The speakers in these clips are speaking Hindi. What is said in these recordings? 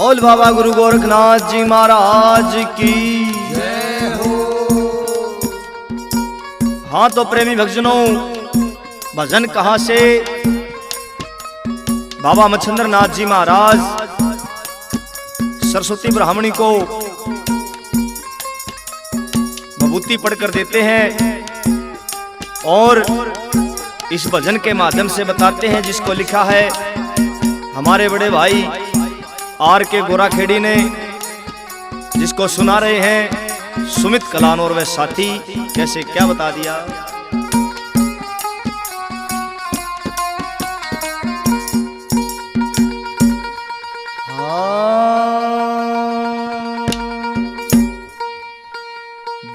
बोल बाबा गुरु गोरखनाथ जी महाराज की जय हो। हाँ तो प्रेमी भक्तजनों, भजन कहाँ से? बाबा मच्छिंद्र नाथ जी महाराज सरस्वती ब्राह्मणी को विभूति पढ़कर देते हैं और इस भजन के माध्यम से बताते हैं, जिसको लिखा है हमारे बड़े भाई आर के गोराखेड़ी ने, जिसको सुना रहे हैं सुमित कलान और वह साथी। कैसे क्या बता दिया?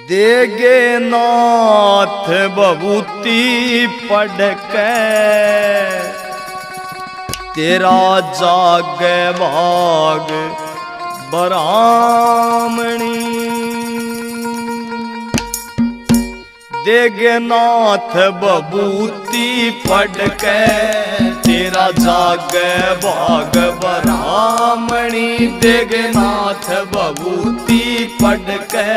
देगे नाथ विभूति पढ़ के तेरा जागे भाग ब्राह्मणी। देगे नाथ विभूति पढ़ के तेरा जागे भाग ब्राह्मणी। देगे नाथ विभूति पढ़ के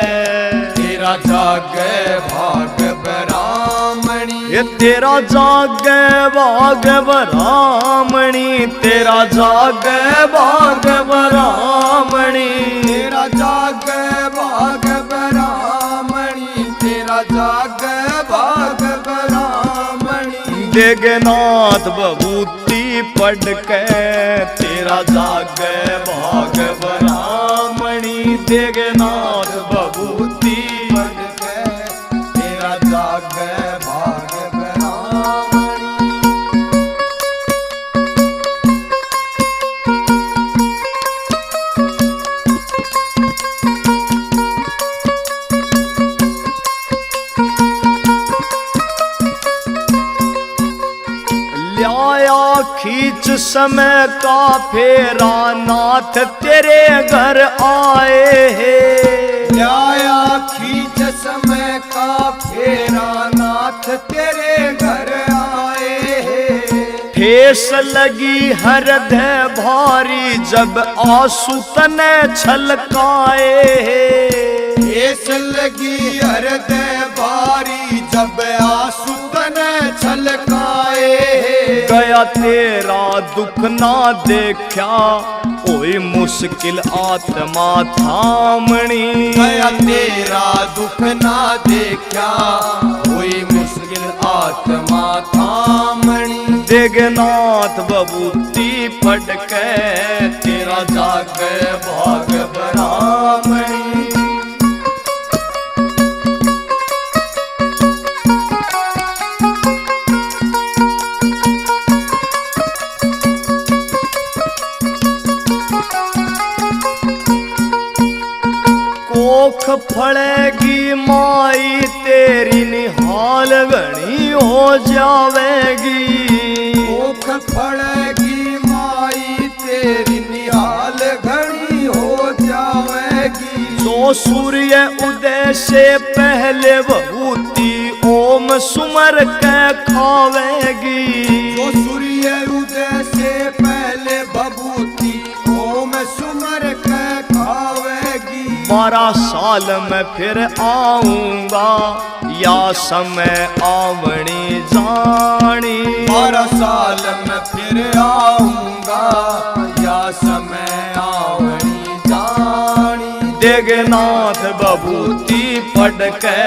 तेरा जागे भाग ब्राह्मणी। ये तेरा जागे भाग ब्राह्मणी। तेरा जागे भाग ब्राह्मणी। तेरा जागे भाग ब्राह्मणी। तेरा जागे भाग ब्राह्मणी। देगे नाथ विभूति पढ़ के तेरा जागे भाग ब्राह्मणी। देगे नाथ विभूति पढ़ के तेरा जागे भाग ब्राह्मणी। ल्याया खींच समय का फेरा नाथ तेरे घर आए हैं। ल्याया खींच समय का फेरा नाथ तेरे घर आए हैं। ठेस लगी हृदय भारी जब आंसू तने छलकाए हैं। ठेस लगी हृदय भारी जब आंसू तने छलकाए। गया तेरा दुख ना देखा कोई मुश्किल आत्मा थामणी। गया तेरा दुख ना देखा कोई मुश्किल आत्मा थामणी। देगे नाथ विभूति पढ़ के तेरा जागे भाग ब्राह्मणी। कोख फड़ेगी माई तेरी निहाल घनी हो जावेगी। कोख फड़ेगी माई तेरी निहाल घनी हो जावेगी। जो सूर्य उदय से पहले विभूति ओम सुमर के खावेगी। जो सूर्य उदय से पहले विभूति ओम सुमर के खावेगी। 12 साल में फिर आऊंगा या समय आवणी जानी। 12 साल में फिर आऊंगा या समय आवणी जानी। देगे नाथ विभूति पढ़ के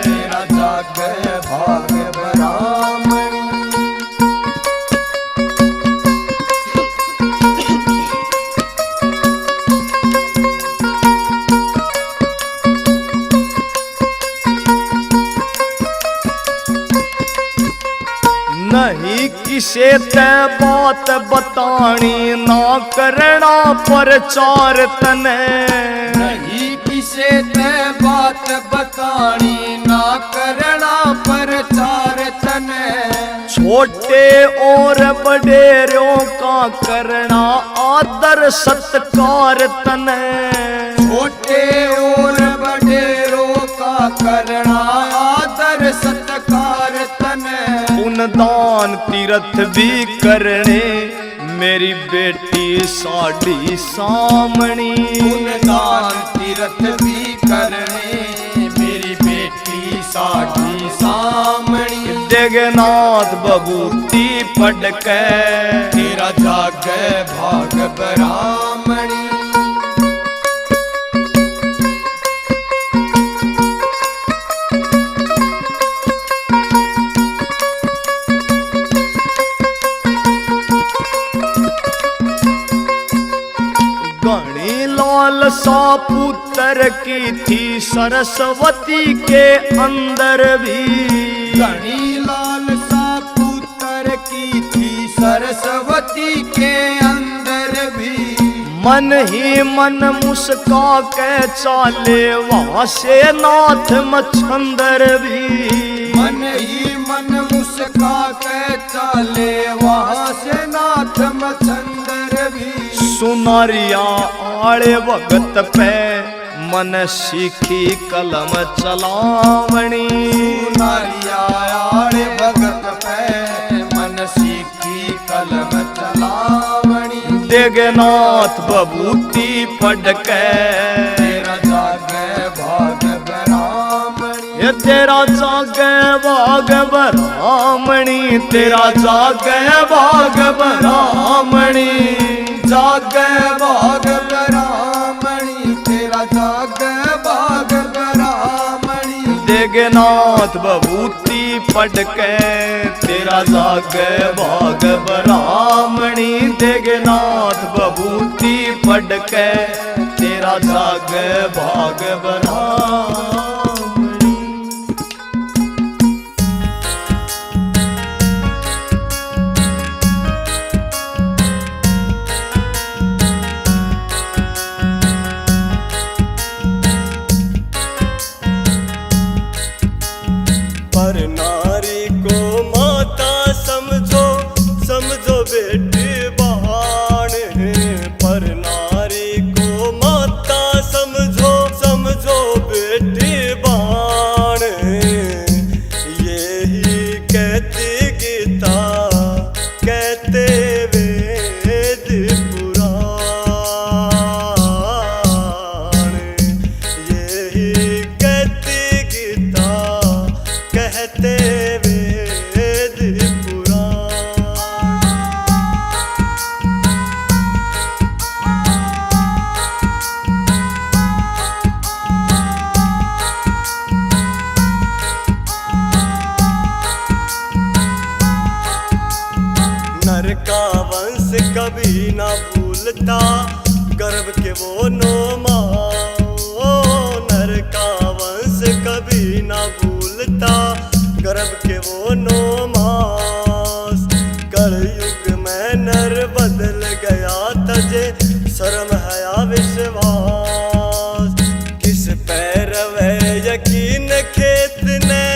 तेरा जागे भाग ब्राह्मणी। नहीं किसे ते बात बतानी ना करना प्रचार तने। नहीं किसे ते बात बतानी ना करना प्रचार तने। छोटे और बड़ेरों का करना आदर सत्कार तने। छोटे और बड़ेरों का करना आदर सत्कार तने। पुण्य दान तीर्थ भी करने मेरी बेटी साड़ी सामणी, दान तीर्थ भी करने मेरी बेटी साड़ी सामणी। देगनाथ बबूती पढ़ के तेरा जागे भाग ब्राह्मणी। लालसा पुत्र की थी सरस्वती के अंदर भी, घनी लालसा पुत्र की थी सरस्वती के अंदर भी। मन ही मन मुस्का के चाले वहां से नाथ मच्छंदर भी, मन ही मन मुस्का के चाले वहां से नाथ मच्छंदर भी। सुनारिया आड़े भगत पे मन सीखी कलम चलावणी, सुनारिया आड़े भगत पे मन सीखी कलम चलावणी। देगनाथ बबूती पढ़ के तेरा जागे भाग ब्राह्मणी। ये तेरा जागे भाग ब्राह्मणी, तेरा जागे भाग ब्राह्मणी, जागे भाग ब्राह्मणी, तेरा जागे भाग ब्राह्मणी। देगनाथ बबूती पढ़ के तेरा जागे भाग ब्राह्मणी, देगनाथ बबूती पढ़ के तेरा जागे भाग ब्राह्मणी। पर नारी को माता समझो, समझो बेटी बहान है। पर नारी को माता समझो, समझो बेटी बहान है। यही कहती गीता, कहते वेद पुराण। यही कहती गीता, कहते वेद पुराण। नर का वंश कभी ना भूलता, गर्भ के वो नो माँ। नर का वंश कभी ना भूलता, गर्भ के वो नो मास। कलयुग में नर बदल गया तजे, शर्म हया विश्वास। किस पैर वे यकीन खेत ने,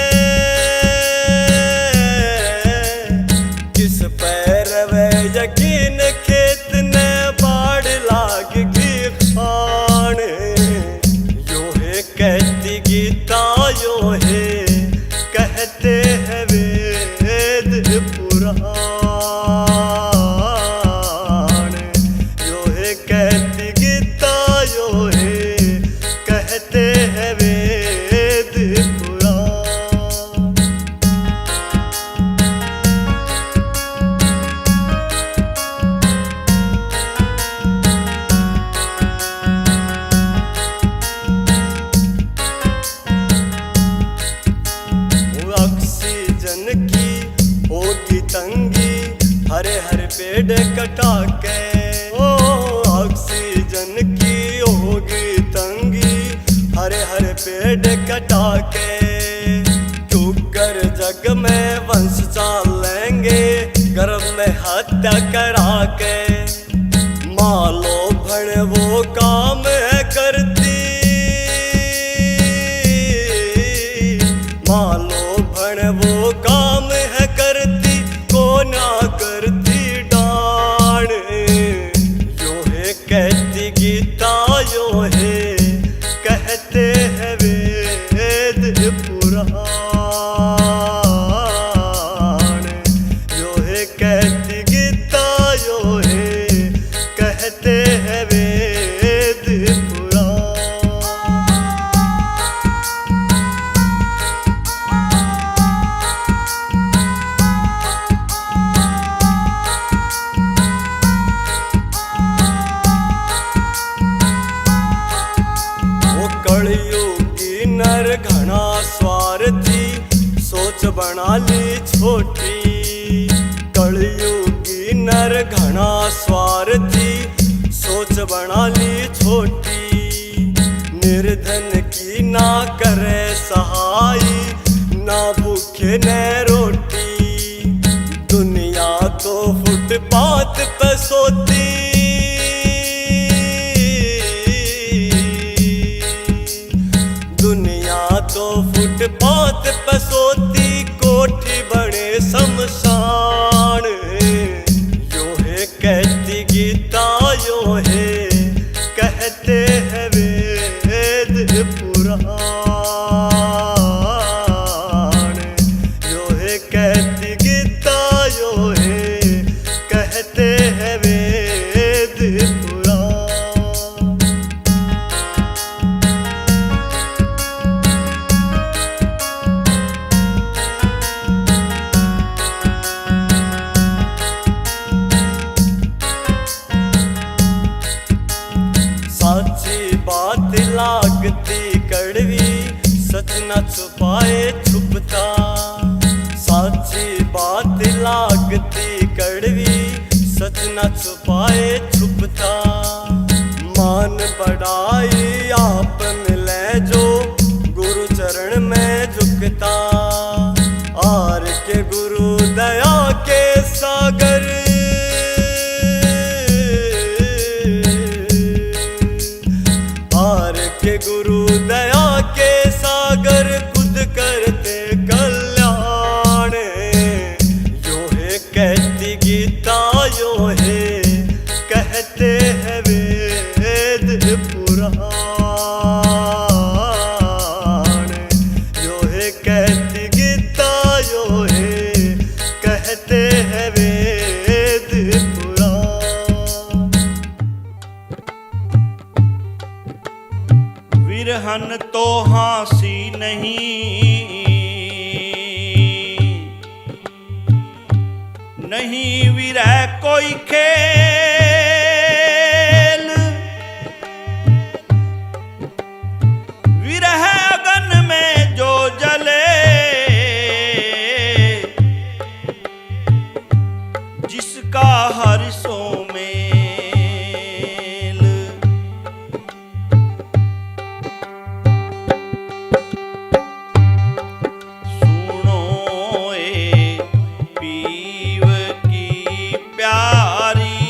किस पैर वे यकीन खेत ने, बाढ़ लाग गई खान। यो है कहती गीता, यो है कहते हैं वेद पुराण। यो है कहती गीता, यो है कहते हैं वेद पुराण। ऑक्सीजन की होगी तंगी, हरे हरे पेड़ कटा के। ओ ऑक्सीजन की होगी तंगी, हरे हरे पेड़ कटा के। क्योंकर जग में वंश चाल लेंगे, गर्भ में हत्या करा के। मालो भण वो काम है करती, मालो भण वो काम है करती, को ना करती डाण। यो है कहती गीता, यो है कहते हैं वेद पुराण। यो है कहती गीता, यो है कलयुगी नर घना स्वार्थी, सोच बना ली छोटी। कलयुगी नर घना स्वार्थी, सोच बना ली छोटी। निर्धन की ना करे सहाई, ना भूखे न रोटी। दुनिया तो फुटपाथ पे सोती, दुनिया तो फुटपाथ पे सोती। कोठी बड़े शमशान, यो है कहती गीता, यो है कहते हैं वेद पुराण। यो है कहती गीता, यो है कहते हैं वेद पुराण। साची बात लागती कड़वी, सच न छुपाए छुपता। साची बात लागती कड़वी, सच न छुपाए छुपता। मान बढ़ाई आप मिले जो, गुरु चरण में झुकता। आर के गुरु दया के सागर, आर के गुरु दया के सागर, खुद करते कल्याण। यो है कहती गीता, यो है कहते हैं वेद पुराण। यो है कहती गीता, यो है कहते हैं वेद पुराण। विरहन तो हाँसी नहीं विरह कोई खेल। विरह अगन में जो जले, जिसका हर्षों मेल। सुनो ए पीव की प्यारी,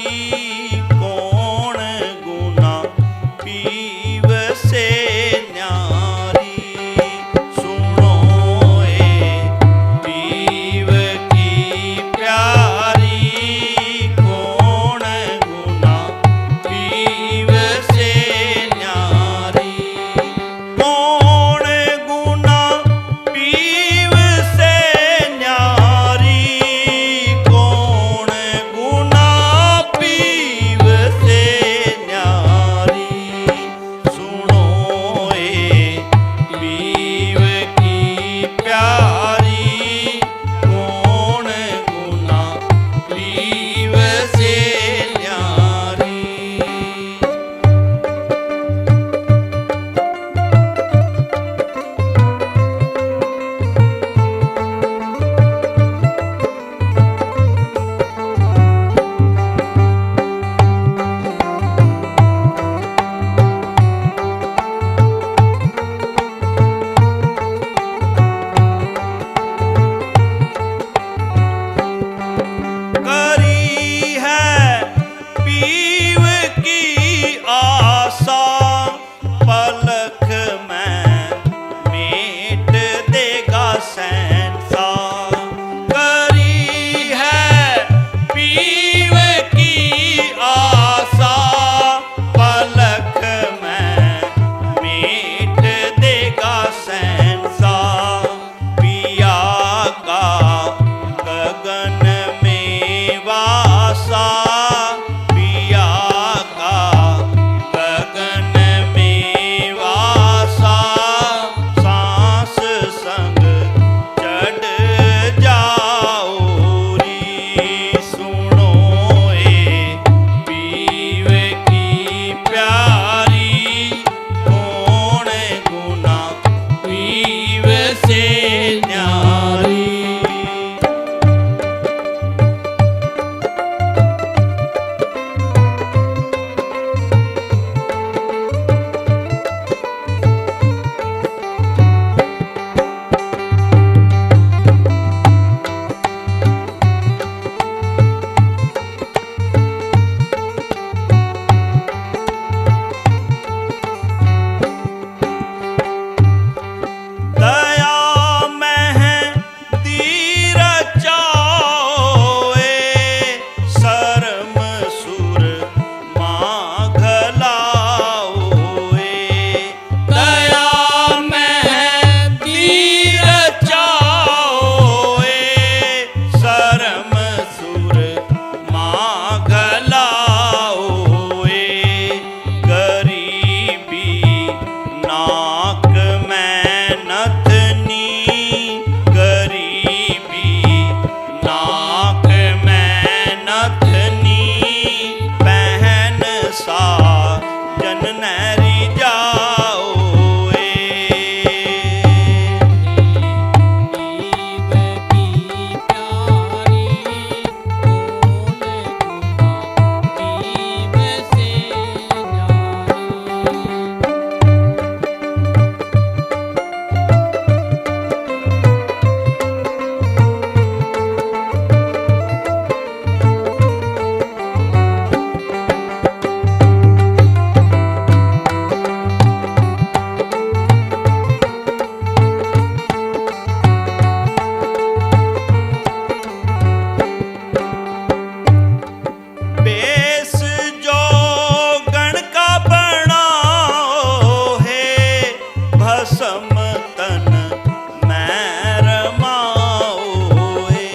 भस्म तन मैं रमाओए।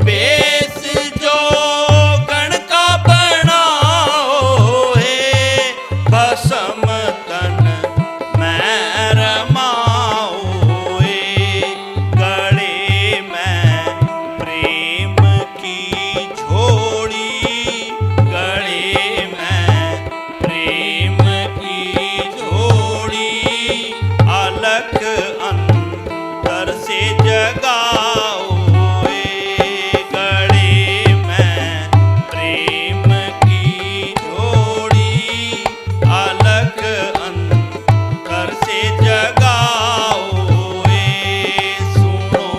बेस जो गण का बनाओए, भस्म तन मैं रमाओए। गले में प्रेम की झोली, गले में प्रेम की झोली, अलख अंतर से जगाओए। गले में प्रेम की झोली, अलख अंतर से जगाओए। सुनो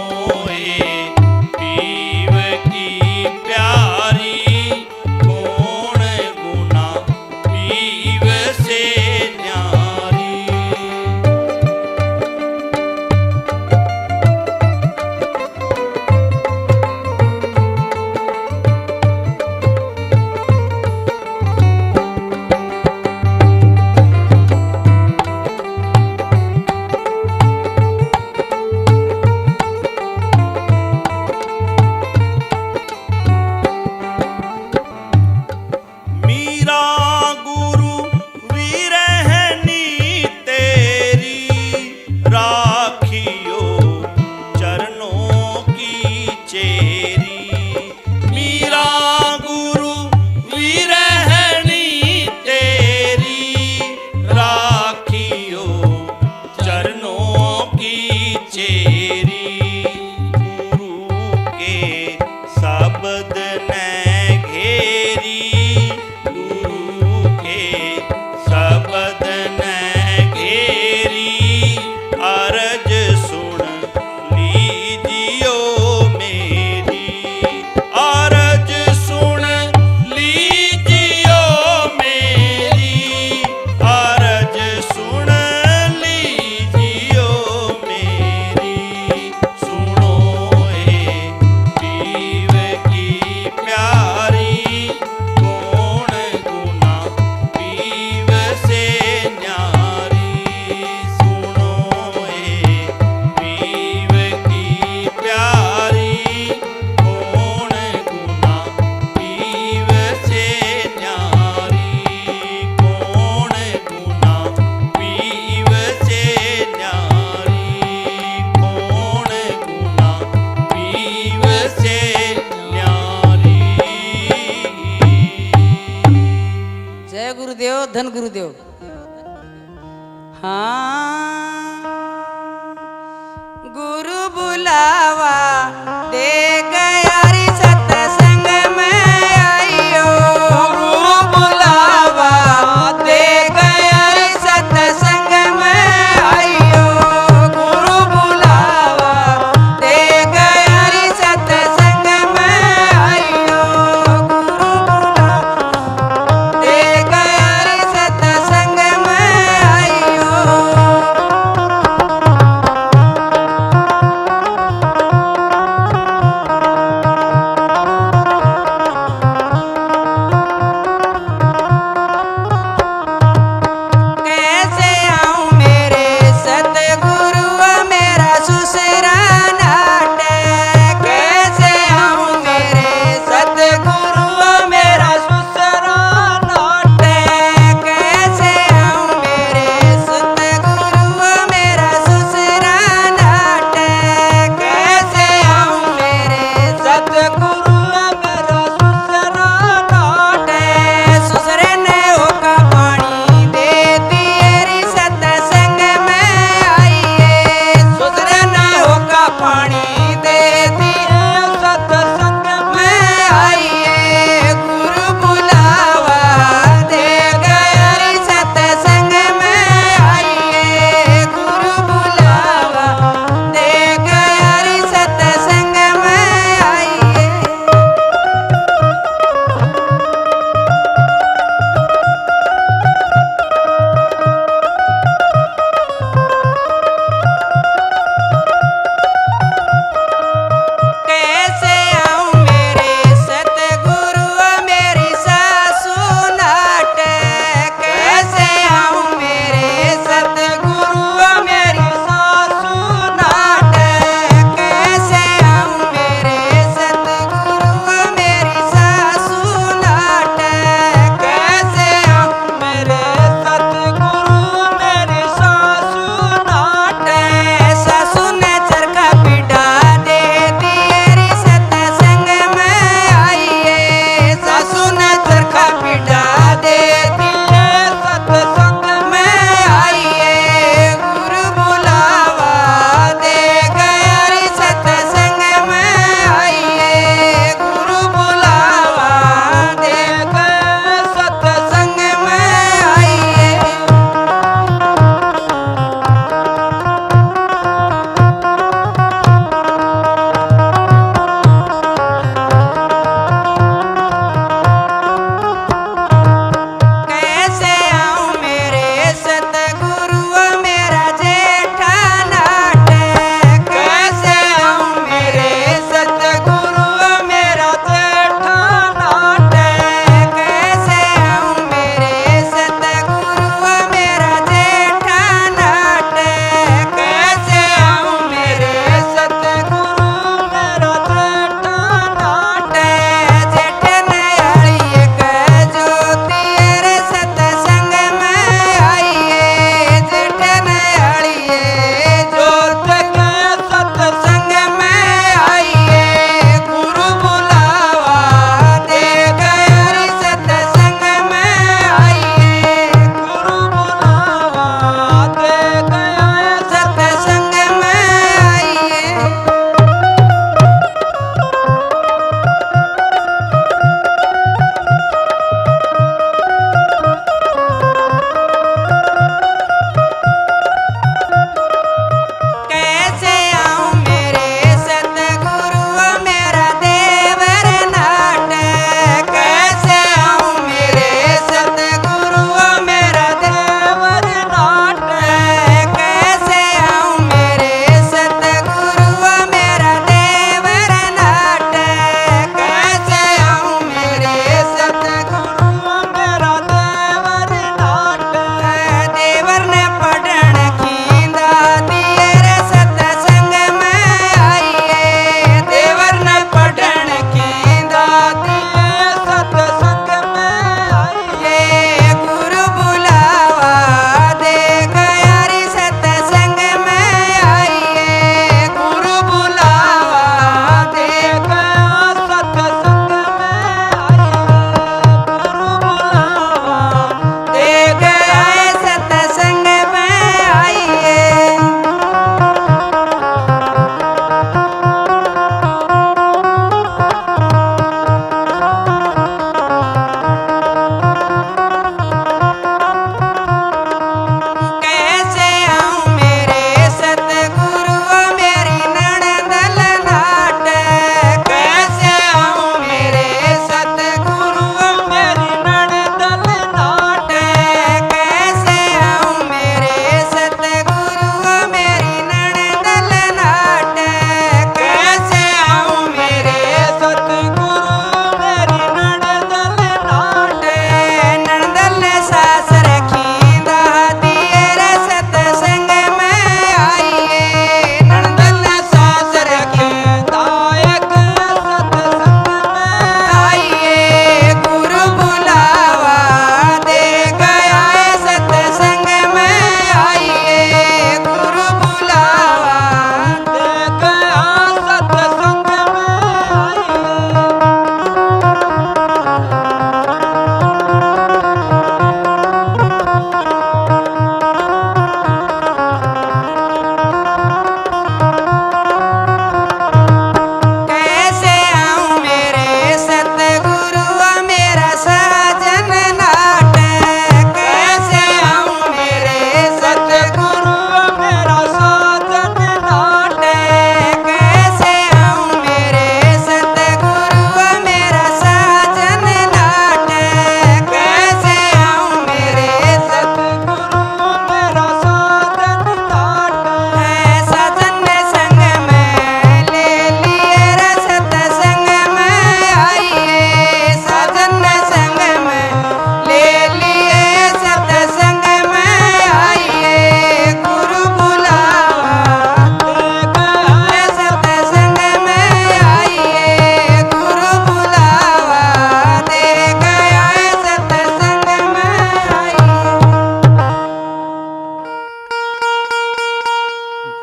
ये पीव की प्यारी, कौन गुना पीव से न्यारी। मीरा गुरु विरहनी तेरी, राखियो चरणों की चेरी। मीरा गुरु विरहनी तेरी, राखियो चरणों की चेरी। गुरु के शब्द ने घेरी, गुरु के शब्द ने घेरी। अरज सुन लीजियो मेरी, अरज सुन लीजियो मेरी, अरज सुन लीजियो मेरी। सुनो ये पीव की प्यारी, कौन गुना पीव से न्यारी। सुनो ये पीव की प्यारी, कौन गुना पीव से न्यारी। कौन गुना पीव से न्यारी, कौन गुना पीव से न्यारी। जय गुरुदेव, धन गुरुदेव। हाँ, गुरु बुलावा दे गया रे, सत्संग में आइयो। गुरु बुलावा दे गया रे, सत्संग में आइयो। गुरु बुलावा दे गया रे, सत्संग में आइयो। गुरु बुलावा दे गया रे, सत्संग में आइयो।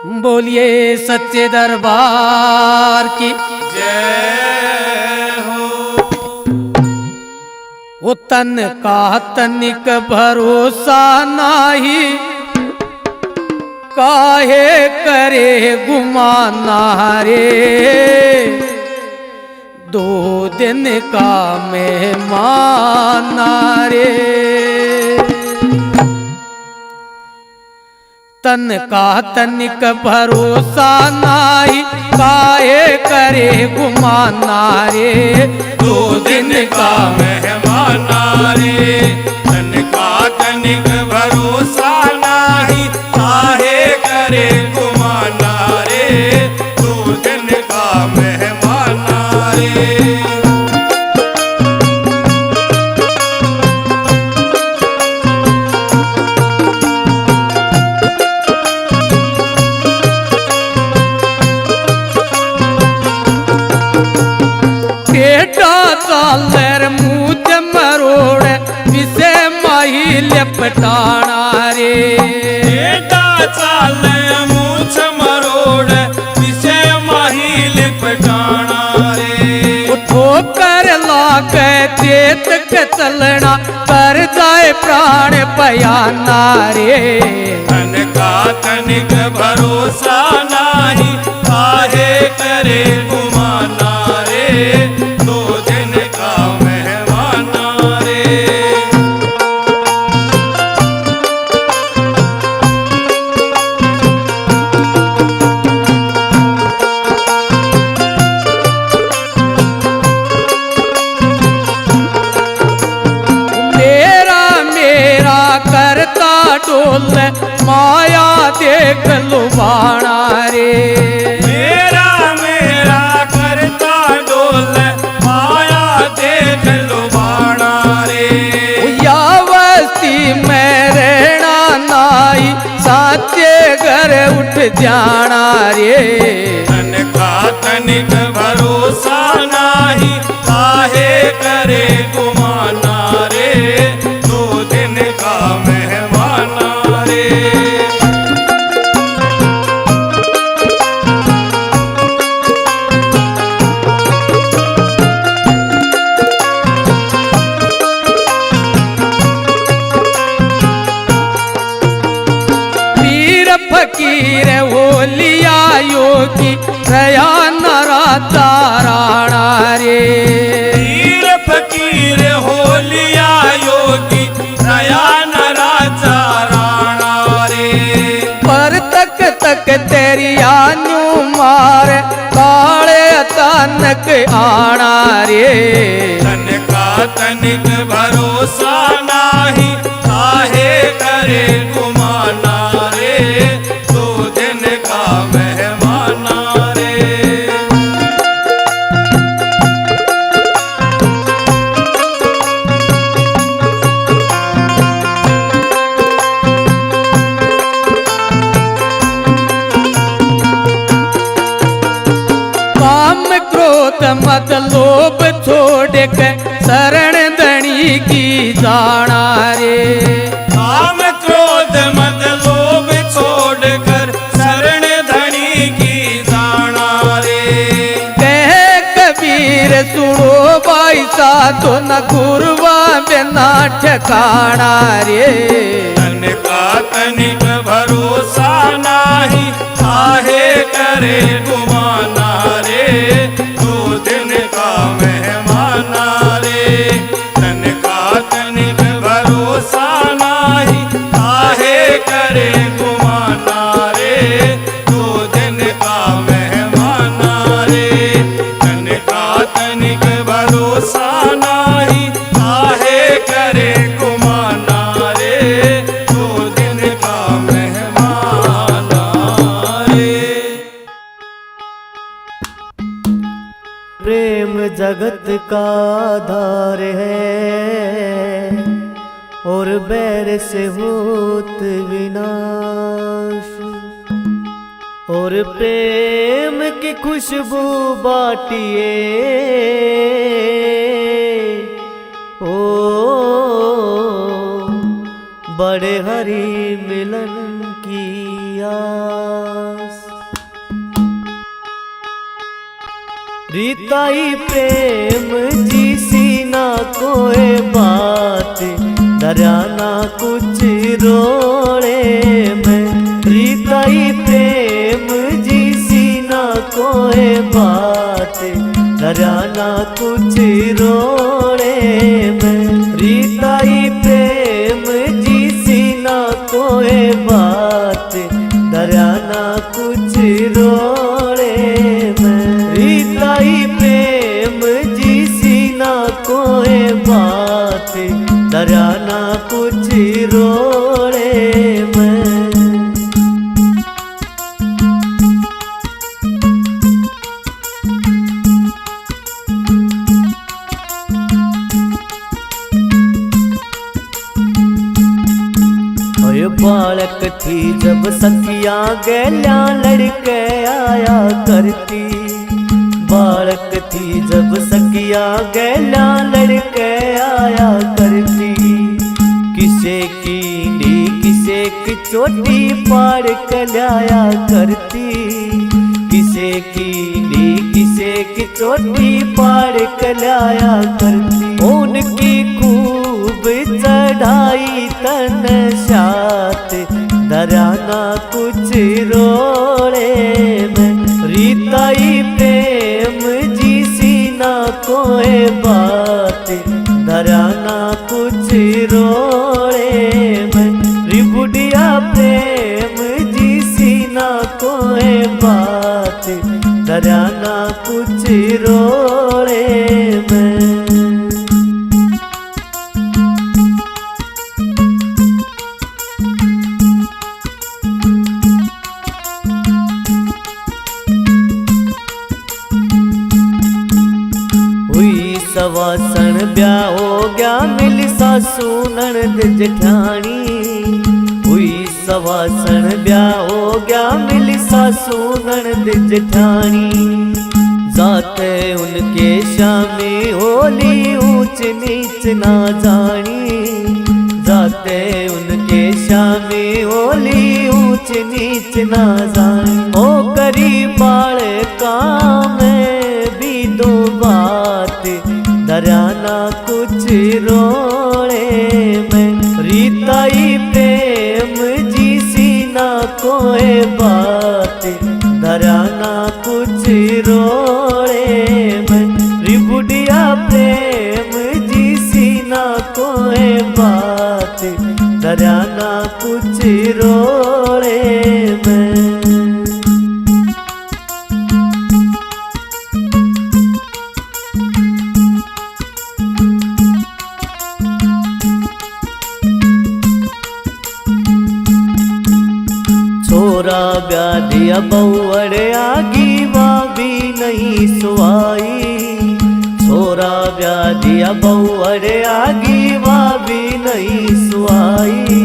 बोलिए सच्चे दरबार की जय हो। वो तन का तनिक भरोसा नाही, काहे करे गुमाना रे। 2 दिन का मेहमान रे। तन का तनिक भरोसा नाही, काहे करे गुमाना रे। 2 दिन का मेहमान रे। तन का तनिक भरोसा नाही, काहे करे गुमाना रे। 2 दिन का मेहमान रे। चालर मुझ मरोड़ विसे माही लपटाना रे। बेटा चाल मूछ मरोड़ विषय माही लिपटाना रे। ठोकर लागे चेत के चलना, कर जाए प्राण पयाना रे। तन का तनिक भरोसा नाही, काहे करे गुमाना रे। 2 दिन का मेहमान रे। मेरा मेरा करता डोल, माया देख लुभाना रे। मेरा मेरा करता डोल, माया देख लुभाना रे। यावस्ती में रहना नाई, साचे घर उठ जाना रे। तन का तनिक भरोसा नाही, काहे करे गुमाना रे। 2 दिन का मेहमान रे। पीर फकीर होलिया योगी, रया नरा ताराणा रे। पीर फकीर होलिया योगी, दया नराचा राणा रे। पर तक तक तेरी आनू मार, काले अचानक आना रे। तन का तनिक भरोसा नाही, काहे करे गुमाना रे। 2 दिन का मेहमान रे। काम क्रोध मत लोभ छोड़ के, शरण धनी की जाना रे। काम क्रोध मद लोभ छोड़कर, शरण धनी की जाना रे। कह कबीर सुनो भाई साधो, न गुरुआ बिना ठिकाना रे। तन का तनिक भरोसा नाही, काहे करे गुमाना रे। 2 दिन का मेहमान रे। तन का तनिक भरोसा नाही, काहे करे गुमाना रे। 2 दिन का मेहमान रे। तन का तनिक भरोसा नाही, काहे करे गुमाना रे। 2 दिन का मेहमान रे। प्रेम जगत का आधार है, और बैर से होत विनाश। और प्रेम की खुशबू बाटिए, ओ बड़े हरी मिलन की आस। रीताई प्रेम जी सीना कोई बात डराना कुछ रोड़े में। रीताई प्रेम जी सीना कोई बात डराना कुछ रोड़े में। रीताई प्रेम जी सीना कोई बात डराना कुछ रोड़े में। रीताई प्रेम जी सीना कोई बात डराना कुछ रोड़े में। बालक थी जब सखिया गैल्या लड़के आया करती। बालक थी जब सखिया गैल्या लड़के आया करती। किसे की नी किसे की चोटी पाड़ कल्याया करती। किसे की नी किसे की चोटी पाड़ कल्याया करती। उनकी खूब चढ़ाई तन साथ डराना कुछ रोड़े में। रीताई प्रेम जी सीना कोई बात डराना कुछ रोड़े में। रिबुढ़िया प्रेम जी सीना कोई बात डराना कुछ रोड़े में। सवासन ब्याह हो गया मिल सासू ननद जेठानी। हुई सवासन ब्याह हो गया मिल सासू ननद जेठानी। जाते उनके शामी होली ऊंच नीच ना जानी। जाते उनके शामी होली ऊंच नीच ना जानी। ओ करी बाल काम भी दो बात डराना कुछ रोड़े में। रीताई प्रेम जी सीना कोई बात डराना कुछ रोड़े में। रिबुढ़िया प्रेम जी सीना कोई बात डराना कुछ रोड़े में। छोरा ब्यादिया बहुअड़ आगी माँ भी नहीं सुहाई। छोरा ब्यादिया बहुअड़ आगी माँ भी नहीं सुहाई।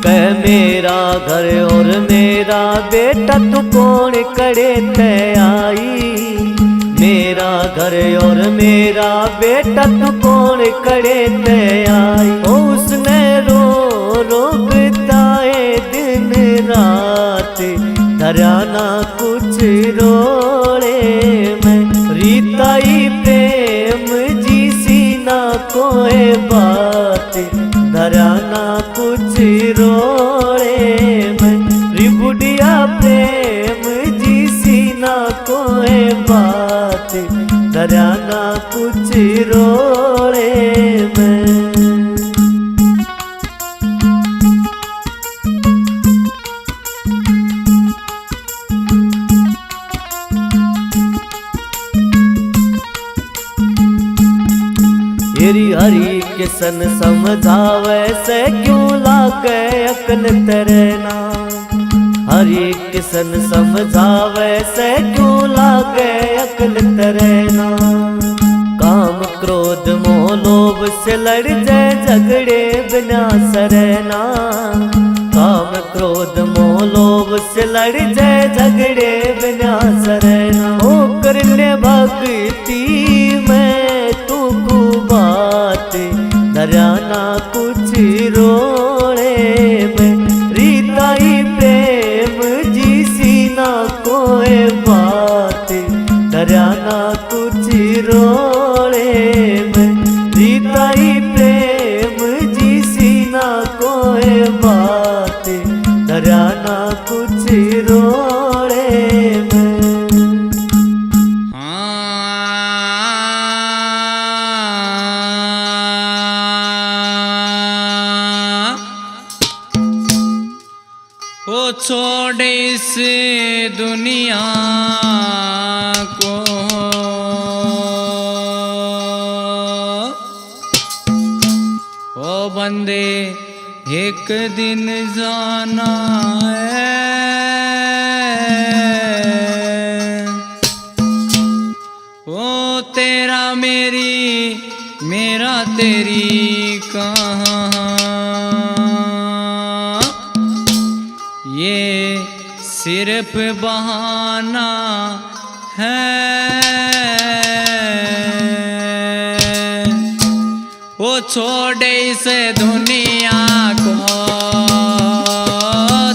कह मेरा घर और मेरा बेटा तू कौन करे तय आई। मेरा घर और मेरा बेटा तू कौन करे तय आई। उसने रो रो बिताए दिन रात डराना कुछ रोड़े में। रीताई प्रेम जी सीना कोई बात डराना कुछ रोड़े में। रिबुढ़िया प्रेम जी सीना कोई बात डराना कुछ रोड़े में। हरी हरी किसन समझावे से क्यों लागे अकल तरना। हरी किसन समझावे से क्यों लागे अकल तरना। काम क्रोध मोह लोभ से लड़ जाए झगड़े बिना सरना। काम क्रोध मोह लोभ से लड़ जाए झगड़े बिना सरना। हो कर ले भक्ति में तू बात डराना कुछ रोड़े में। रीताई प्रेम जी सीना कोई बात डराना कुछ रोले में रीताई प्रेम जिसी ना कोई बात धरा ना कुछ रोले में। वो छोड़े इस दुनिया को ओ बंदे एक दिन जाना है। ओ तेरा मेरी मेरा तेरी कहाँ ये सिर्फ बहाना है। वो छोड़े इस दुनिया को,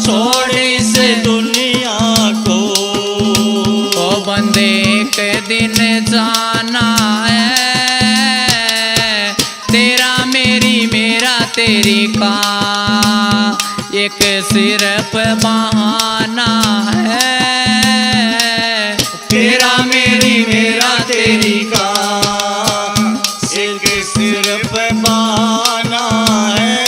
छोड़े इस दुनिया को, ओ बंदे एक दिन जाना है। तेरा मेरी मेरा तेरी का एक सिर्फ बहाना है। तेरा मेरी मेरा तेरी का एक सिर्फ बहाना है।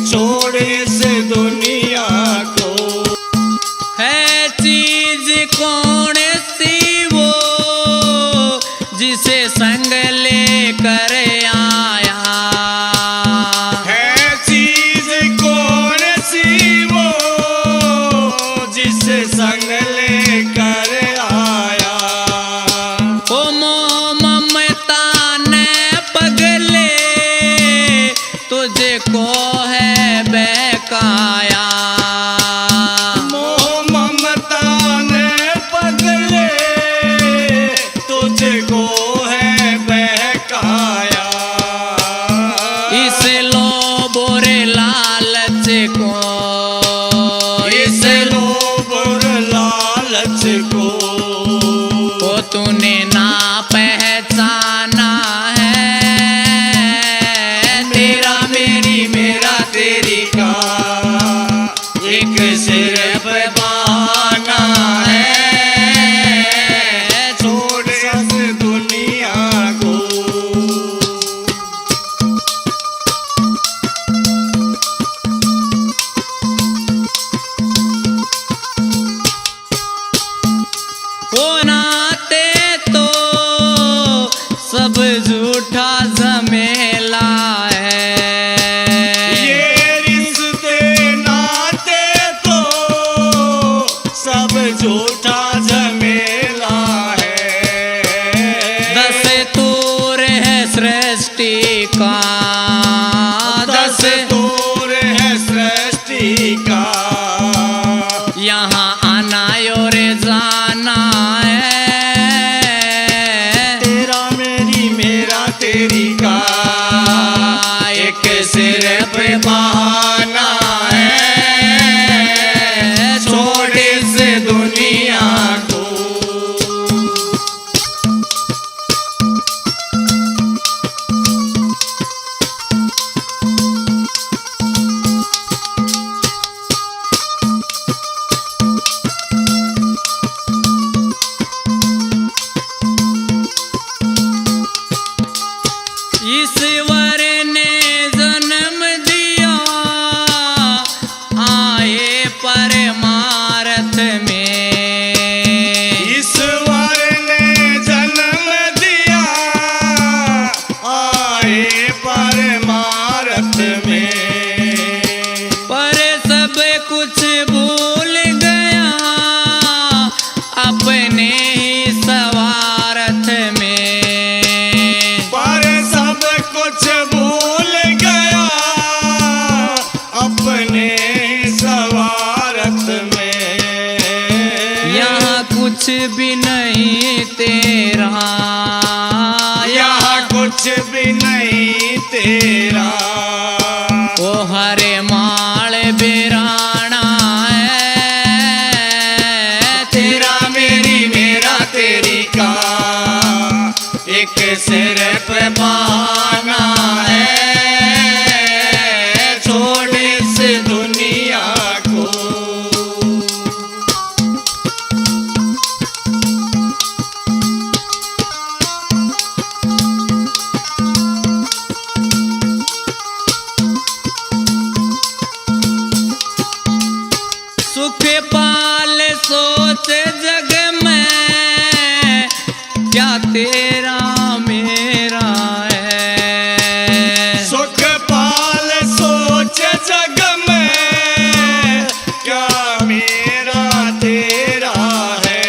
छोड़ इस दुनिया को। है चीज कौन सी वो जिसे संग लेकर आया। है चीज कौन सी वो जिसे संग लेकर आया। ओ मोह ममता ने पगले तुझको है बहकाया। मोह ममता ने पगले तुझको है बहकाया। इस लोभ और लालच को, इस लोभ और लालच को ओ तूने ना पहचाना है। तेरा मेरी मेरा तेरी का एक सिर्फ बहाना है। छोड़ इस दुनिया को। वो नाते तो सब झूठा झमेला है। ये रिश्ते नाते तो सब झूठा झमेला है। दस्तूर है सृष्टि का, दस्तूर है सृष्टि का। यहाँ आना और जाना है। तेरा मेरी मेरा तेरी का एक सिर्फ बहाना है। छोड़ इस दुनिया को। ईश्वर ने जन्म दिया आए परमार्थ में। ईश्वर ने जन्म दिया आए परमार्थ में। पर सब कुछ भूल गया अपने ही स्वार्थ में। पर सब कुछ भूल गया अपने स्वार्थ में। यहाँ कुछ भी नहीं तेरा, यहाँ कुछ भी नहीं तेरा। ओ हरे माल बिराना है। तेरा मेरी मेरा तेरी का एक सिर पे पाना है, छोड़ इस दुनिया को। सुख पाल सोच जग में, क्या तेरा मेरा है। सुख पाल सोच जग में, क्या मेरा तेरा है।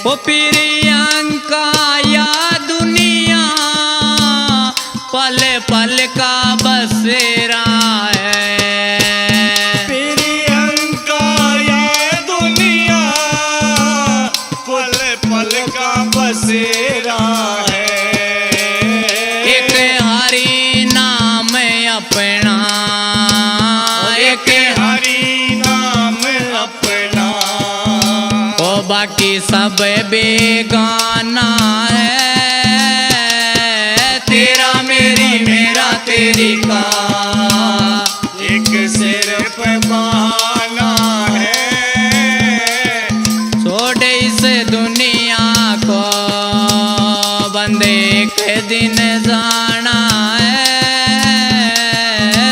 ओ प्रियंका या दुनिया, पल पल का बसेरा है। प्रियंका ये दुनिया, पल पल का बसेरा है। एक हरि नाम अपना, एक हरि नाम अपना, ओ बाकी सब बेगाना है। तेरा मेरी मेरा तेरी का, एक सिर पे बहाना है। छोड़ इस दुनिया को, बंदे एक दिन जाना है।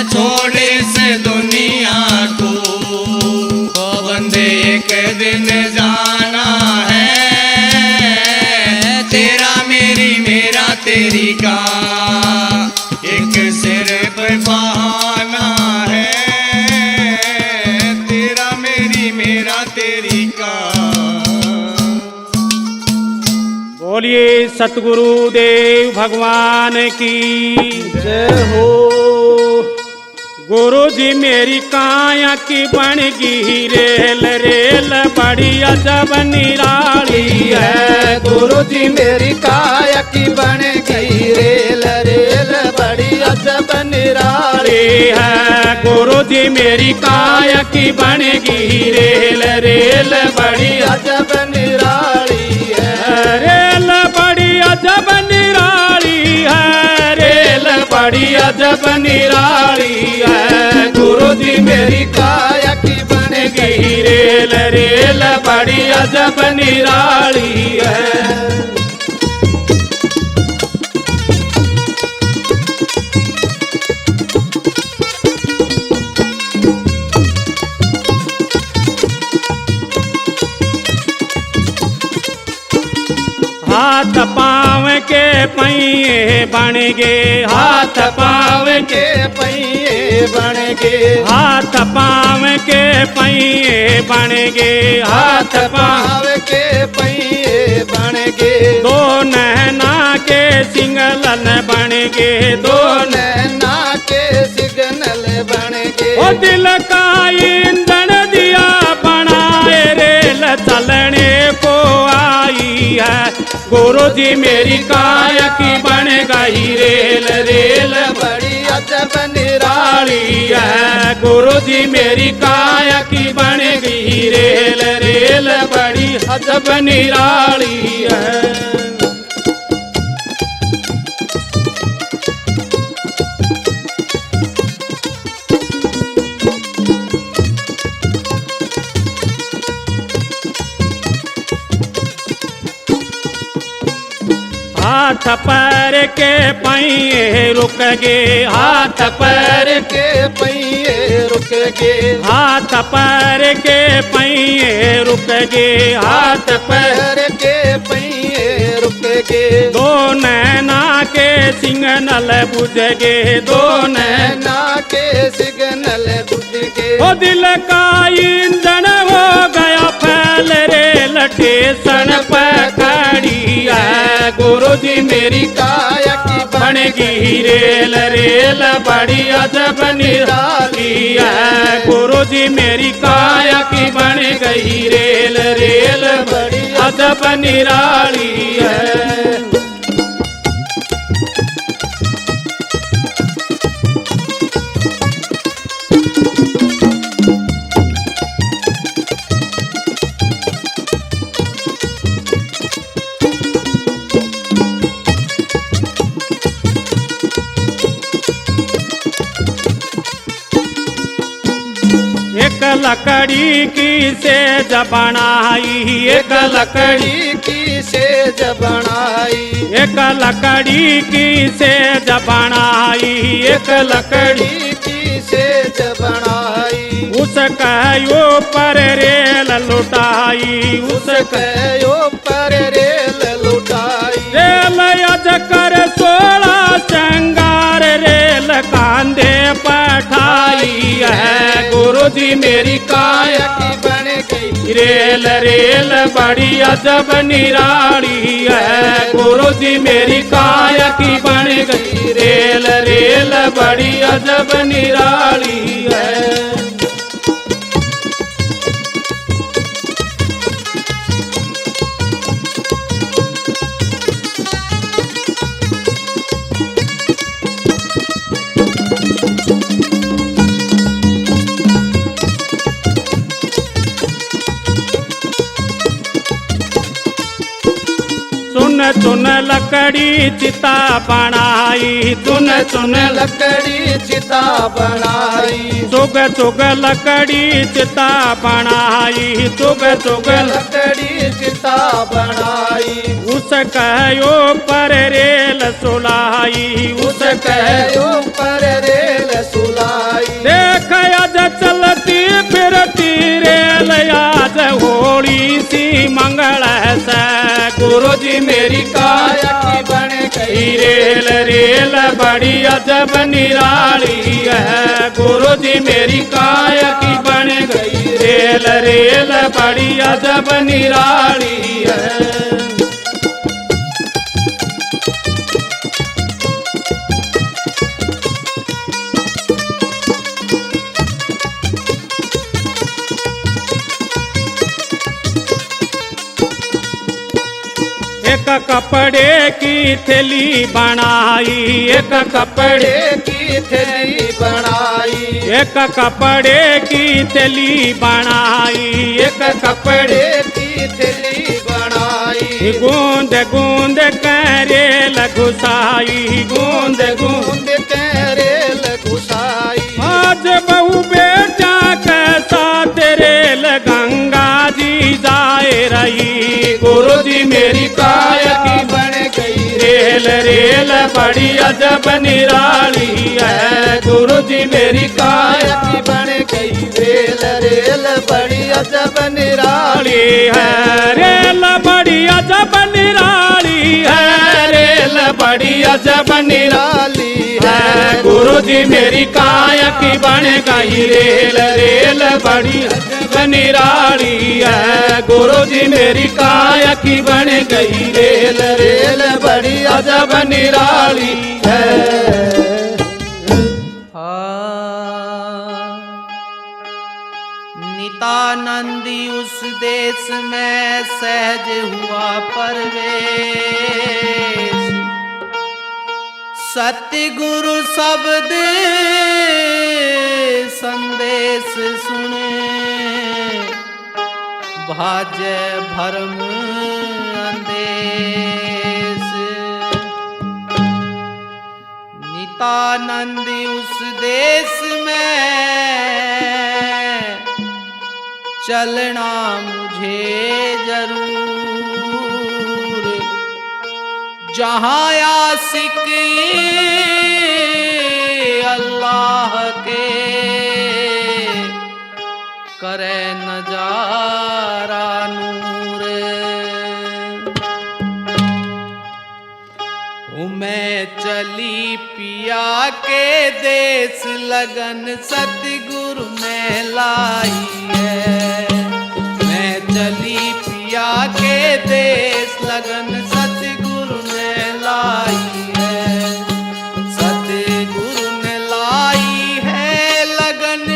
छोड़ इस दुनिया को, ओ बंदे एक दिन जाना है। तेरा मेरी मेरा तेरी का, एक सिर पे बहाना है। तेरा मेरी मेरा तेरी का। बोलिए सतगुरु देव भगवान की जय हो। गुरु जी मेरी काया की बन गई रेल, रेल बड़ी अजब निराली है। गुरु जी मेरी काया की बन गई रेल, रेल बड़ी अजब निराली है। गुरु जी मेरी काया की बन गई रेल, रेल बड़ी अजब निराली है। रेल बड़ी अजब निराली है, रेल बड़ी अजब निराली है। गुरु जी मेरी काया की बन गई रेल, रेल बड़ी अजब निराली है। हाथ पाँव के पहिए बन गे, हाथ पाँव के पहिए बन गे, हाथ पाँव के पहिए बन गे, हाथ पाँव पाव के पहिए बन गे। दो नैना के सिंगलन बन गे, दो नैना के सिग्नल बन गे। ओ दिल का ईंधन दिया बनाए रेल चलने को आई है। गुरु जी मेरी काया की बन गई रेल, रेल बड़ी अजब निराली निराली है। गुरु जी मेरी काया की बन गई रेल, रेल बड़ी अजब निराली है। हाथ पैर के पहिए रुक गे, हाथ पैर के पहिए रुक गे। हाथ पैर के पहिए रुक गे, हाथ पैर पैर के पहिए रुक गे। दो नैना के सिग्नल बुझ गे, दो नैना नैना के सिग्नल बुझ गे। ओ दिल का ईंधन हो गया फैल रेल स्टेशन पे खड़ी है। गुरु जी मेरी काया की बन गई रेल, रेल बड़ी अजब निराली है। गुरु जी मेरी काया की बन गई रेल, रेल बड़ी अजब निराली है। लकड़ी की सेज बनाई, एक लकड़ी की सेज बनाई, एक लकड़ी की सेज बनाई, एक लकड़ी की सेज बनाई, उसका ऊपर रेल लुटाई, उसका ऊपर रेल लुटाई, रेल अज कर 16 श्रृंगार रेल कांधे पठाई है। गुरु जी मेरी काया की बन गई रेल रेल बड़ी अजब निराली है। गुरु जी मेरी काया की बन गई रेल रेल बड़ी अजब निराली है। चुन चुन लकड़ी चिता बनाई, चुन चुन लकड़ी चिता बनाई, चुग चुग लकड़ी चिता बनाई, चुग चुग लकड़ी चिता बनाई, उसका ऊपर रेल सुलाई, उसका ऊपर रेल सुलाई, देख आज चलती फिरती रेल आज होली सी मंगल से। गुरु जी मेरी काया की बन गई रेल रेल बड़ी अजब निराली है। गुरु जी मेरी काया की बन गई रेल रेल बड़ी अजब निराली है। एक कपड़े की थैली बनाई, एक कपड़े की थैली बनाई, एक कपड़े की थैली बनाई, एक कपड़े की थैली बनाई, गूंद गूंद करेल घुसाई, गूंद गूंद रेल घुसाई, आज बहु बेटा के साथ रेल गंगा जी जाए रही। गुरु जी मेरी काया की बन गई रेल रेल बड़ी अजब निराली है। गुरु जी मेरी काया की बन गई रेल रेल बड़ी अजब निराली है। रेल बड़ी अजब निराली है, रेल बड़ी अजब निराली है। गुरु जी मेरी काया की बन गई रेल रेल बड़ी अजब निराली है। गुरु जी मेरी काया की बन गई रेल रेल बड़ी अजब निराली है। नितानंदी उस देश में सहज हुआ परवेश, सतगुरु शब्द संदेश सुने, भाजे भरम अंदेश। नितानंदी उस देश में चलना मुझे जरूर, जहाँ आशिक अल्लाह के करे नजारा नूर। मैं चली पिया के देश लगन सतगुरु ने लाई है। मैं चली पिया के देश लगन सतगुरु ने लाई है। सतगुरु ने लाई है लगन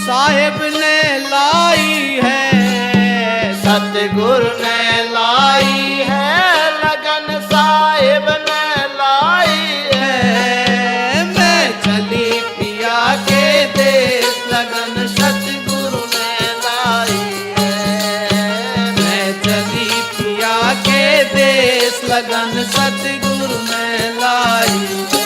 साहिब ने लाई है। सतगुरु ने लाई है लगन साहिब ने लाई है। मैं चली पिया के देश लगन सतगुरु ने लाई है। मैं चली पिया के देश लगन सतगुरु ने लाई है।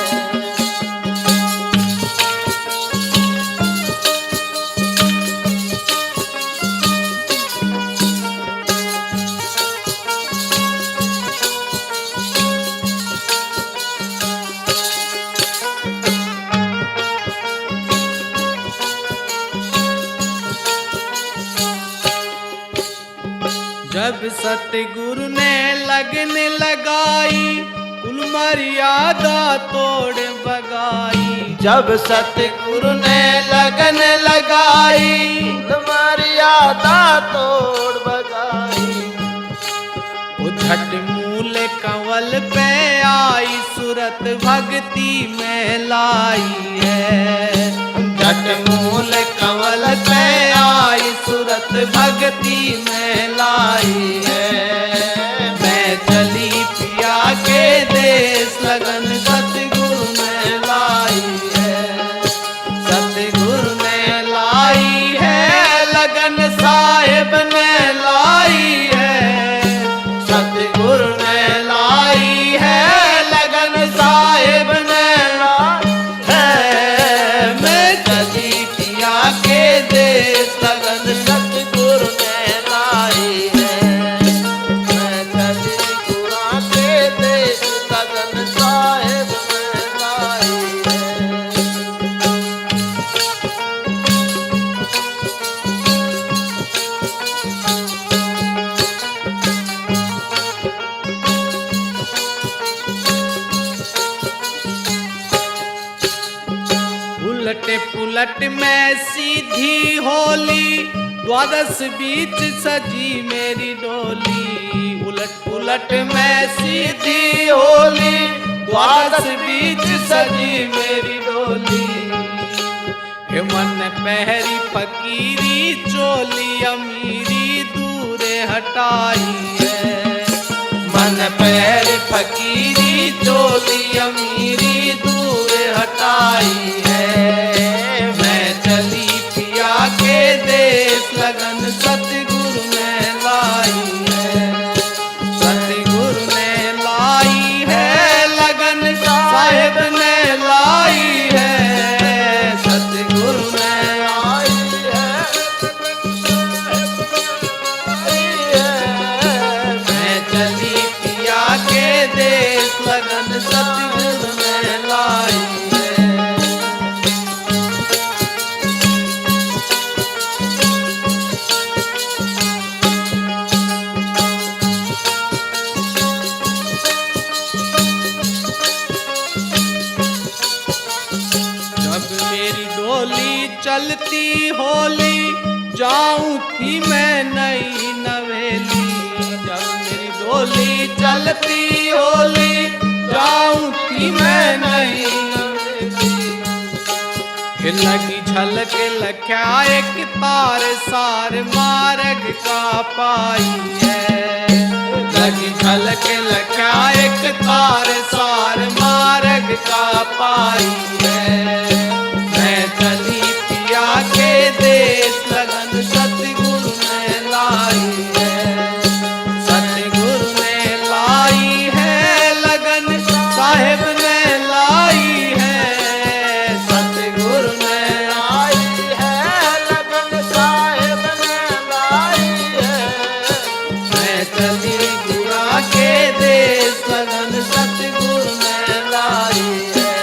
जब सतगुरु ने लगन लगाई कुल मर्यादा तोड़ बगाई। जब सतगुरु ने लगन लगाई मर्यादा तोड़ बगाई। वो झट मूल कंवल पे आई सूरत भक्ति में लाई है। झट मूल कंवल पे आई सूरत भक्ति में लाई है। मैं चली पिया के देश लगन सतगुरु ने लाई है। सतगुरु ने लाई है लगन साहिब ने लाई है। सतगुरु ने लाई है लगन साहिब ने लाई है। मैं चली पिया के देश लगन सतगुरु ने लाई है। मैं चली गुरा के देश लगन साहिब ने लाई है। उलट पुलट में सीधी होली द्वादश बीच सजी मेरी डोली। उलट पुलट में सीधी होली द्वादश बीच सजी मेरी डोली। हे मन पहरी फकीरी चोली अमीरी दूर हटाई है। मन पैर फकीरी चोली अमीरी दूर हटाई है। मैं चली पिया के देश लगन सतगुरु ने लाई है। सतगुरु ने लाई है लगन साहिब ने लाई है। सतगुरु ने लाई है। मैं चली पिया के देश लगन सतगुरु ने लाई है। जब मेरी डोली चलती होली जाऊं थी मैं नई नवेली। जब मेरी डोली चलती होली जाऊं थी मैं नई नवेली। लगी झलक लख्या एक तार सार मार्ग का पाई है। लगी झलक लख्या एक तार सार मार्ग का पाई है। मैं चली पिया के देश लगन सतगुरु ने लाई है। सतगुरु ने लाई है लगन साहिब ने लाई है। सतगुरु ने लाई है लगन साहिब ने लाई है। मैं चली गुरा के देश लगन सतगुरु ने लाई है।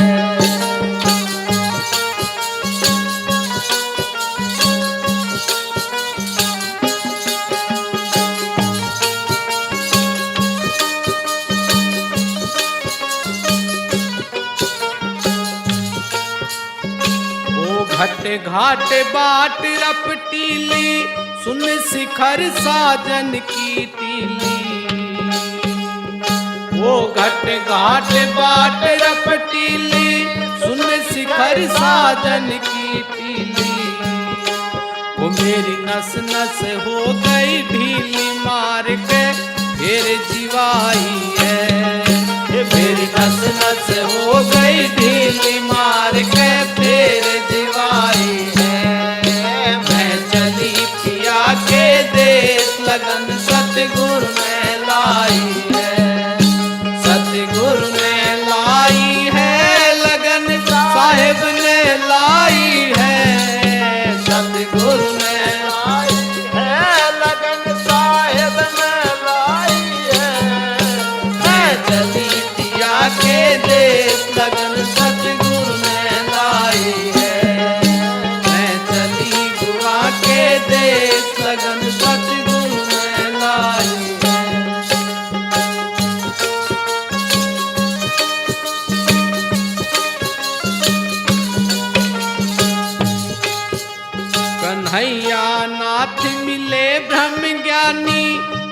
ओ घट घाट बाट रपटीली सुन शिखर साजन की टीली। वो घट घाट बाट रपटीली सुन शिखर साजन की टीली। वो मेरी नस नस हो गई ढीली मार के फिर जीवाई है। मेरी नस नस हो गई ढीली मार के फिर जीवाई है। मैं चली पिया के देश लगन सतगुरु ने लाई है। सतगुरु ने लाई है लगन साहिब ने लाई है। सतगुरु ने लाई है लगन साहिब ने लाई है। मैं चली पिया के देश लगन सतगुरु ने लाई है। मैं चली गुआ के देश लगन सतगुरु ने लाई ज्ञानी,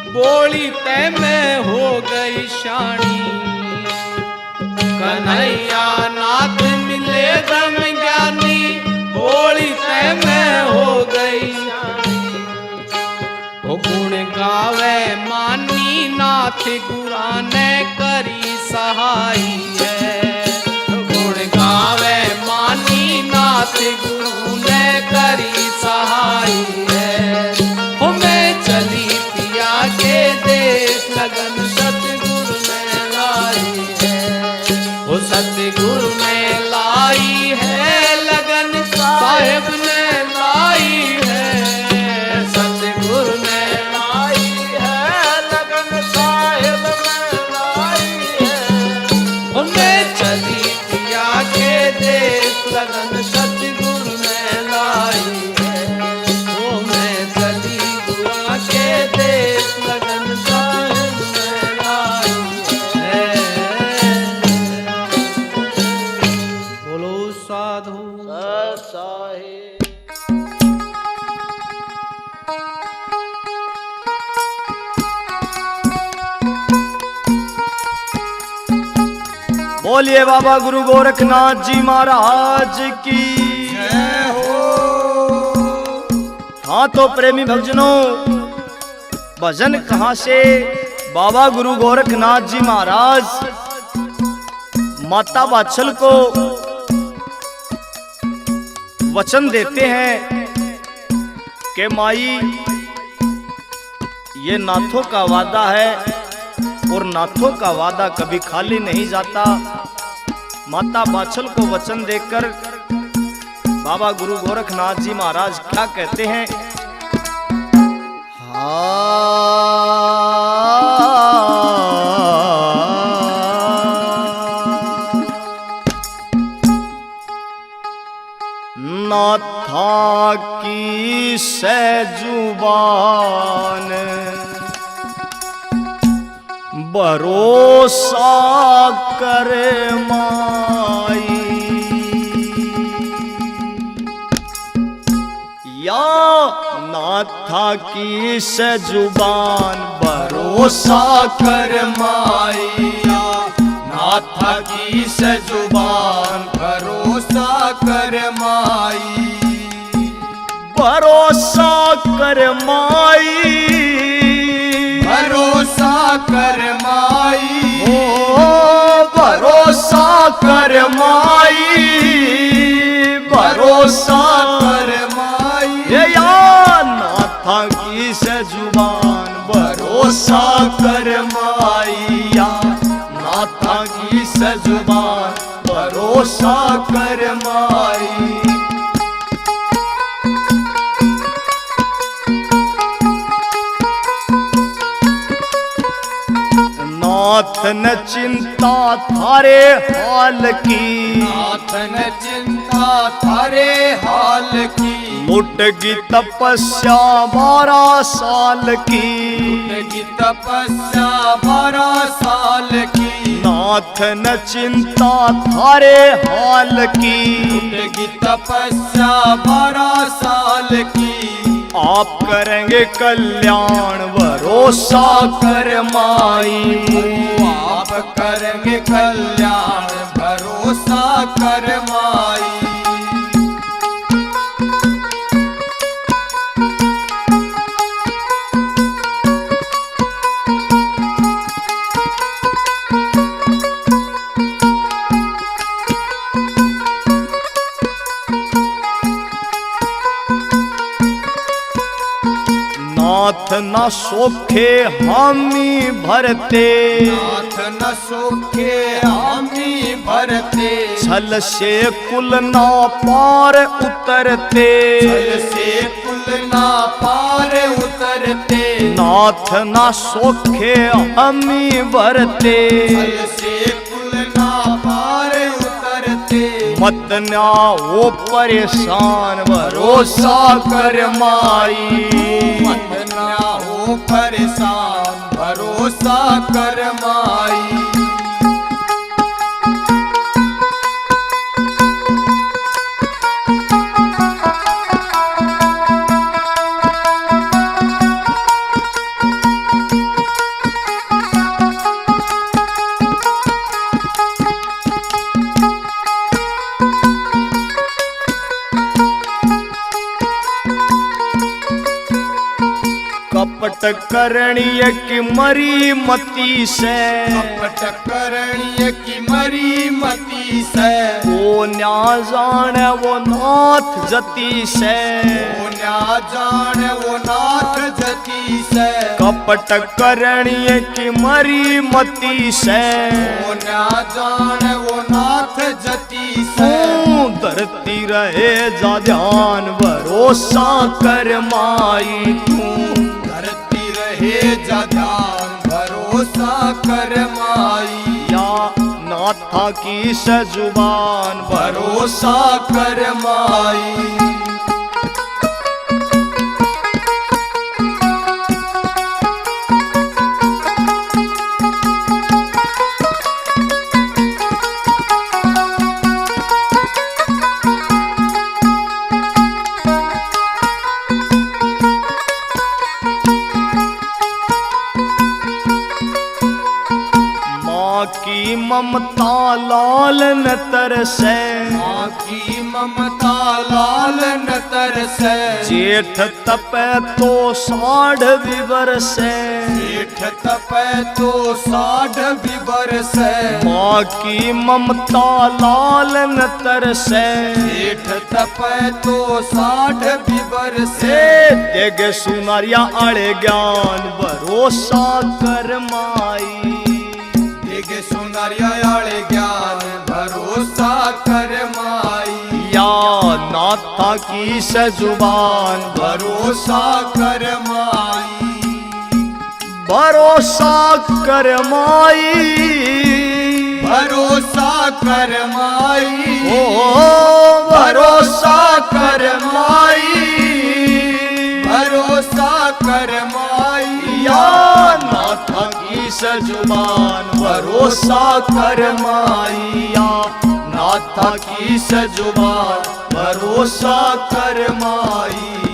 बोली ते में हो गई शानी। कन्हैया नाथ मिले ब्रह्म ज्ञानी, बोली ते में हो गई शानी। वो गुण गावे मानी नाथ, गुरा ने करी सहाई है। गुण गावे मानी नाथ, गुरु ने करी सहाई है। ओ मैं चली पिया के देश, लगन सतगुरु ने लाई है। ओ सतगुरु ने लाई है, लगन साहेब ने लाई है। सतगुरु ने लाई है, लगन साहेब ने लाई है। ओ मैं चली पिया के देश, लगन सतगुरु ने लाई है। ओ मैं चली गुआ के देश, लगन साहेब ने लाई है। बोलो साधु साहेब। बोलिए बाबा गुरु गोरखनाथ जी महाराज की जय हो। हाँ तो प्रेमी भक्तजनों, भजन कहाँ से? बाबा गुरु गोरखनाथ जी महाराज माता वात्सल को वचन देते हैं कि माई, ये नाथों का वादा है और नाथों का वादा कभी खाली नहीं जाता। माता वात्सल को वचन देकर बाबा गुरु गोरखनाथ जी महाराज क्या कहते हैं? नाथा की सजुबान भरोसा कर माई, या नाथा की सजुबान भरोसा कर माइया, नाथा की सजुबान भरोसा कर माई। भरोसा कर माई, भरोसा कर माई। ओ भरोसा कर माई, भरोसा कर माई। ये या नाथा की सजुबान भरोसा कर माइया, नाथा की सजुबान भरोसा कर माई। नाथ न चिंता थारे हाल की, नाथ न चिंता थारे हाल की। लुटगी तपस्या 12 साल की, लुटगी तपस्या 12 साल की। नाथ न चिंता थारे हाल की, लुटगी तपस्या 12 साल की। आप करेंगे कल्याण भरोसा कर माई। आप करेंगे कल्याण भरोसा कर माई। नाथ न सोखे हामी भरते, नाथ न सोखे हामी भरते। छल से कुल ना पार उतरते, छल से कुल ना पार उतरते। नाथ न सोखे हामी भरते, छल से कुल ना पार उतरते। मत ना हो परेशान भरोसा कर माई। मत ना हो परेशान भरोसा कर माई। करणीय की मरी मती से, कपट करणीय की मरी मती से, वो न्या जाने वो नाथ जती से, वो न्या जाने वो नाथ जती से, कपट करणीय की मरी मती से, वो न्या जाने वो नाथ जती से। धरती रहे जा ध्यान भरोसा कर माई तू, धरती रहे जा ध्यान भरोसा कर माई, या नाथा की सजुबान भरोसा कर माई। की ममता लाल न तरसे, माँ की ममता लाल न तरसे, जेठ तपे तो साढ़ विवर से, जेठ तपे तो साढ़ विवर से, माँ की ममता लाल न तरसे, जेठ तपे तो साढ़ विवर से। देग सुनारिया आड़े ज्ञान भरोसा कर माई, देगे सुनारिया आले ज्ञान भरोसा कर माई, या नाथा की सजुबान भरोसा कर माई, भरोसा कर माई, भरोसा कर माई, ओ भरोसा कर माई, भरोसा कर माई, या नाथा की सजुबान भरोसा कर माई, या नाथा की सजुबान भरोसा कर माई।